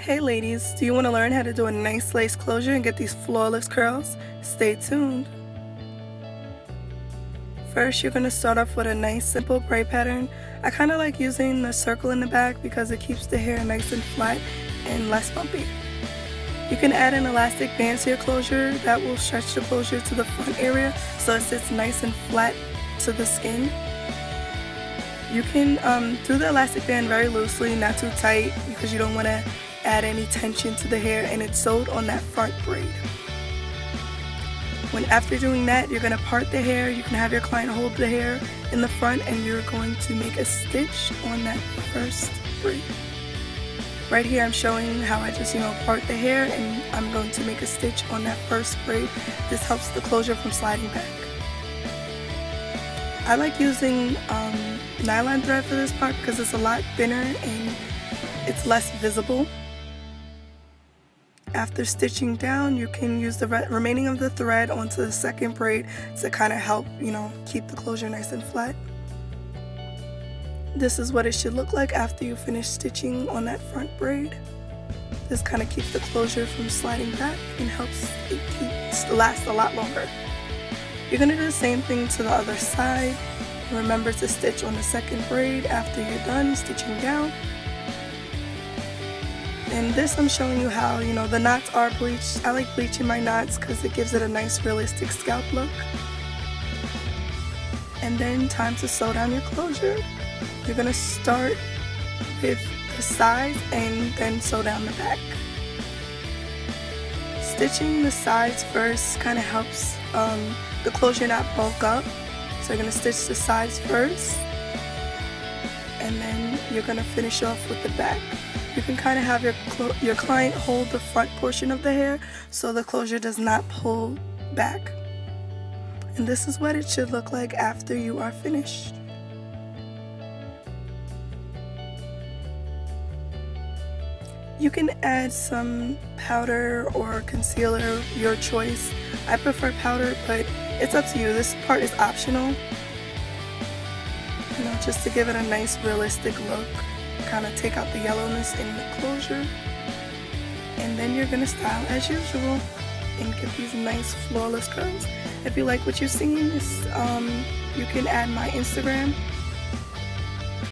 Hey ladies, do you want to learn how to do a nice lace closure and get these flawless curls? Stay tuned. First, you're going to start off with a nice simple braid pattern. I kind of like using the circle in the back because it keeps the hair nice and flat and less bumpy. You can add an elastic band to your closure that will stretch the closure to the front area so it sits nice and flat to the skin. You can do the elastic band very loosely, not too tight, because you don't want to add any tension to the hair, and it's sewed on that front braid. After doing that, you're going to part the hair. You can have your client hold the hair in the front, and you're going to make a stitch on that first braid. Right here I'm showing how I just part the hair, and I'm going to make a stitch on that first braid. This helps the closure from sliding back. I like using nylon thread for this part because it's a lot thinner and it's less visible. After stitching down, you can use the remaining of the thread onto the second braid to kind of help, keep the closure nice and flat. This is what it should look like after you finish stitching on that front braid. This kind of keeps the closure from sliding back and helps it last a lot longer. You're going to do the same thing to the other side. Remember to stitch on the second braid after you're done stitching down. And this I'm showing you how, the knots are bleached. I like bleaching my knots because it gives it a nice realistic scalp look. And then time to sew down your closure. You're going to start with the sides and then sew down the back. Stitching the sides first kind of helps the closure not bulk up. So you're going to stitch the sides first, and then you're going to finish off with the back. You can kind of have your client hold the front portion of the hair so the closure does not pull back. And this is what it should look like after you are finished. You can add some powder or concealer, your choice. I prefer powder, but it's up to you. This part is optional, just to give it a nice realistic look. Kind of take out the yellowness in the closure, and then you're going to style as usual and get these nice flawless curls. If you like what you're seeing, you can add my Instagram